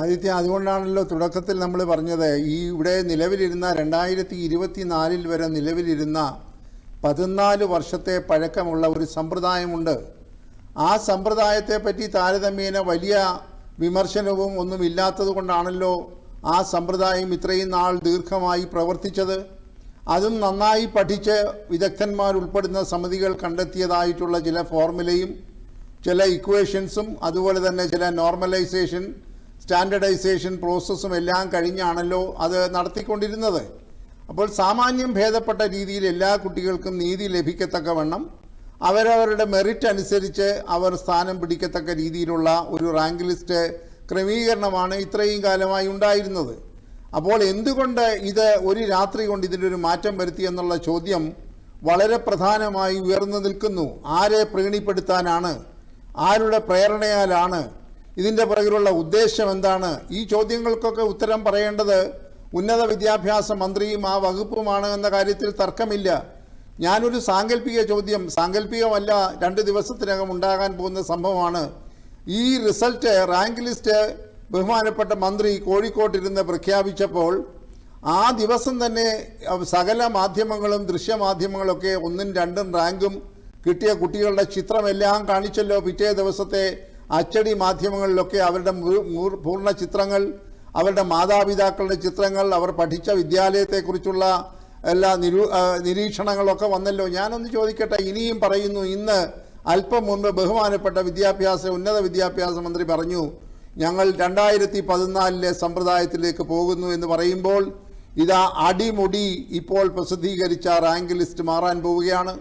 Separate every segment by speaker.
Speaker 1: ആദിത്യ, അതുകൊണ്ടാണല്ലോ തുടക്കത്തിൽ നമ്മൾ പറഞ്ഞത് ഇവിടെ നിലവിലിരുന്ന 2024 വരെ നിലവിലിരുന്ന 14 വർഷത്തെ പഴക്കമുള്ള ഒരു സമ്പ്രദായമുണ്ട്. ആ സമ്പ്രദായത്തെ പറ്റി താരതമ്യേന വലിയ വിമർശനവും ഒന്നുമില്ലാത്തത് കൊണ്ടാണല്ലോ ആ സമ്പ്രദായം ഇത്രയും നാൾ ദീർഘമായി പ്രവർത്തിച്ചത്. അതും നന്നായി പഠിച്ച് വിദഗ്ധന്മാരുൾപ്പെടുന്ന സമിതികൾ കണ്ടെത്തിയതായിട്ടുള്ള ചില ഫോർമുലയും ചില ഇക്വേഷൻസും അതുപോലെ തന്നെ ചില നോർമലൈസേഷൻ സ്റ്റാൻഡർഡൈസേഷൻ പ്രോസസ്സും എല്ലാം കഴിഞ്ഞാണല്ലോ അത് നടത്തിക്കൊണ്ടിരുന്നത്. അപ്പോൾ സാമാന്യം ഭേദപ്പെട്ട രീതിയിൽ എല്ലാ കുട്ടികൾക്കും നീതി ലഭിക്കത്തക്കവണ്ണം അവരവരുടെ മെറിറ്റ് അനുസരിച്ച് അവർ സ്ഥാനം പിടിക്കത്തക്ക രീതിയിലുള്ള ഒരു റാങ്ക് ലിസ്റ്റ് ക്രമീകരണമാണ് ഇത്രയും കാലമായി ഉണ്ടായിരുന്നത്. അപ്പോൾ എന്തുകൊണ്ട് ഇത് ഒരു രാത്രി കൊണ്ട് ഇതിനൊരു മാറ്റം വരുത്തി എന്നുള്ള ചോദ്യം വളരെ പ്രധാനമായി ഉയർന്നു നിൽക്കുന്നു. ആരെ പ്രീണിപ്പെടുത്താനാണ്? ആരുടെ പ്രേരണയാലാണ്? ഇതിൻ്റെ പിറകിലുള്ള ഉദ്ദേശം എന്താണ്? ഈ ചോദ്യങ്ങൾക്കൊക്കെ ഉത്തരം പറയേണ്ടത് ഉന്നത വിദ്യാഭ്യാസ മന്ത്രിയും ആ വകുപ്പുമാണ് എന്ന കാര്യത്തിൽ തർക്കമില്ല. ഞാനൊരു സാങ്കല്പിക ചോദ്യം, സാങ്കല്പികമല്ല, 2 ദിവസത്തിനകം ഉണ്ടാകാൻ പോകുന്ന സംഭവമാണ്. ഈ റിസൾട്ട് റാങ്ക് ലിസ്റ്റ് ബഹുമാനപ്പെട്ട മന്ത്രി കോഴിക്കോട്ടിരുന്ന് പ്രഖ്യാപിച്ചപ്പോൾ ആ ദിവസം തന്നെ സകല മാധ്യമങ്ങളും ദൃശ്യമാധ്യമങ്ങളൊക്കെ 1ഉം 2ഉം റാങ്കും കിട്ടിയ കുട്ടികളുടെ ചിത്രമെല്ലാം കാണിച്ചല്ലോ. പിറ്റേ ദിവസത്തെ അച്ചടി മാധ്യമങ്ങളിലൊക്കെ അവരുടെ പൂർണ്ണ ചിത്രങ്ങൾ, അവരുടെ മാതാപിതാക്കളുടെ ചിത്രങ്ങൾ, അവർ പഠിച്ച വിദ്യാലയത്തെക്കുറിച്ചുള്ള എല്ലാ നിരീക്ഷണങ്ങളൊക്കെ വന്നല്ലോ. ഞാനൊന്ന് ചോദിക്കട്ടെ, ഇനിയും പറയുന്നു. ഇന്ന് അല്പം മുൻപ് ബഹുമാനപ്പെട്ട ഉന്നത വിദ്യാഭ്യാസ മന്ത്രി പറഞ്ഞു, ഞങ്ങൾ 2014 സമ്പ്രദായത്തിലേക്ക് പോകുന്നു എന്ന് പറയുമ്പോൾ ഇതാ അടിമുടി ഇപ്പോൾ പ്രസിദ്ധീകരിച്ച റാങ്ക് ലിസ്റ്റ് മാറാൻ പോവുകയാണ്.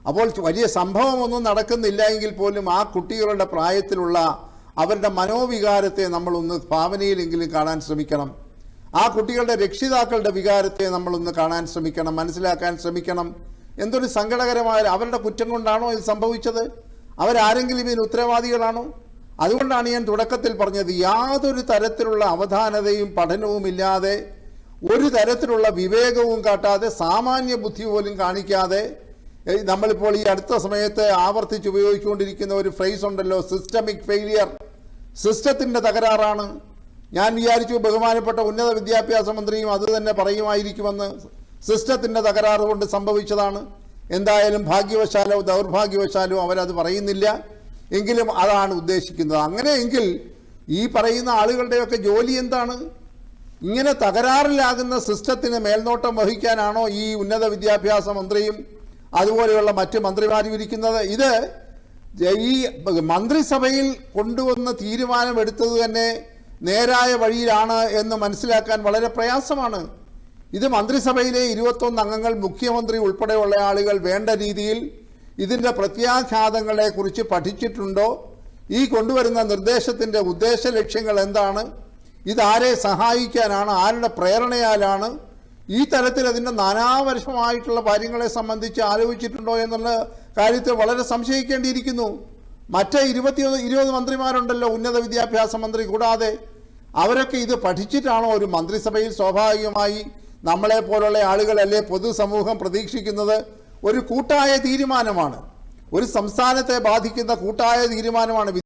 Speaker 1: അപ്പോൾ വലിയ സംഭവമൊന്നും നടക്കുന്നില്ല എങ്കിൽ പോലും ആ കുട്ടികളുടെ പ്രായത്തിലുള്ള അവരുടെ മനോവികാരത്തെ നമ്മളൊന്ന് ഭാവനയിലെങ്കിലും കാണാൻ ശ്രമിക്കണം. ആ കുട്ടികളുടെ രക്ഷിതാക്കളുടെ വികാരത്തെ നമ്മളൊന്ന് കാണാൻ ശ്രമിക്കണം, മനസ്സിലാക്കാൻ ശ്രമിക്കണം. എന്തൊരു സങ്കടകരമായ, അവരുടെ കുറ്റം കൊണ്ടാണോ ഇത് സംഭവിച്ചത്? അവരാരെങ്കിലും ഇതിന് ഉത്തരവാദികളാണോ? അതുകൊണ്ടാണ് ഞാൻ തുടക്കത്തിൽ പറഞ്ഞത്, യാതൊരു തരത്തിലുള്ള അവധാനതയും പഠനവും ഇല്ലാതെ, ഒരു തരത്തിലുള്ള വിവേകവും കാട്ടാതെ, സാമാന്യ ബുദ്ധി പോലും കാണിക്കാതെ നമ്മളിപ്പോൾ ഈ അടുത്ത സമയത്ത് ആവർത്തിച്ച് ഉപയോഗിച്ചുകൊണ്ടിരിക്കുന്ന ഒരു ഫ്രേസ് ഉണ്ടല്ലോ, സിസ്റ്റമിക് ഫെയിലിയർ. സിസ്റ്റത്തിൻ്റെ തകരാറാണ്. ഞാൻ വിചാരിച്ചു ബഹുമാനപ്പെട്ട ഉന്നത വിദ്യാഭ്യാസ മന്ത്രിയും അത് തന്നെ പറയുമായിരിക്കുമെന്ന്. സിസ്റ്റത്തിൻ്റെ തകരാറ് കൊണ്ട് സംഭവിച്ചതാണ്. എന്തായാലും ഭാഗ്യവശാലോ ദൗർഭാഗ്യവശാലോ അവരത് പറയുന്നില്ല. എങ്കിലും അതാണ് ഉദ്ദേശിക്കുന്നത്. അങ്ങനെയെങ്കിൽ ഈ പറയുന്ന ആളുകളുടെയൊക്കെ ജോലി എന്താണ്? ഇങ്ങനെ തകരാറിലാകുന്ന സിസ്റ്റത്തിന് മേൽനോട്ടം വഹിക്കാനാണോ ഈ ഉന്നത വിദ്യാഭ്യാസ മന്ത്രിയും അതുപോലെയുള്ള മറ്റ് മന്ത്രിമാരും ഇരിക്കുന്നത്? ഇത് ഈ മന്ത്രിസഭയിൽ കൊണ്ടുവന്ന തീരുമാനമെടുത്തത് തന്നെ നേരായ വഴിയിലാണ് എന്ന് മനസ്സിലാക്കാൻ വളരെ പ്രയാസമാണ്. ഇത് മന്ത്രിസഭയിലെ 21 അംഗങ്ങൾ, മുഖ്യമന്ത്രി ഉൾപ്പെടെയുള്ള ആളുകൾ വേണ്ട രീതിയിൽ ഇതിൻ്റെ പ്രത്യാഘാതങ്ങളെക്കുറിച്ച് പഠിച്ചിട്ടുണ്ടോ? ഈ കൊണ്ടുവരുന്ന നിർദ്ദേശത്തിൻ്റെ ഉദ്ദേശ ലക്ഷ്യങ്ങൾ എന്താണ്? ഇതാരെ സഹായിക്കാനാണ്? ആരുടെ പ്രേരണയാലാണ്? ഈ തരത്തിൽ അതിൻ്റെ നാനാവർഷമായിട്ടുള്ള കാര്യങ്ങളെ സംബന്ധിച്ച് ആലോചിച്ചിട്ടുണ്ടോ എന്നുള്ള കാര്യത്തിൽ വളരെ സംശയിക്കേണ്ടിയിരിക്കുന്നു. മറ്റ് 20 മന്ത്രിമാരുണ്ടല്ലോ ഉന്നത വിദ്യാഭ്യാസ മന്ത്രി കൂടാതെ. അവരൊക്കെ ഇത് പഠിച്ചിട്ടാണോ ഒരു മന്ത്രിസഭയിൽ? സ്വാഭാവികമായി നമ്മളെപ്പോലുള്ള ആളുകളല്ലേ പൊതുസമൂഹം പ്രതീക്ഷിക്കുന്നത് ഒരു കൂട്ടായ തീരുമാനമാണ്, ഒരു സംസ്ഥാനത്തെ ബാധിക്കുന്ന കൂട്ടായ തീരുമാനമാണ്.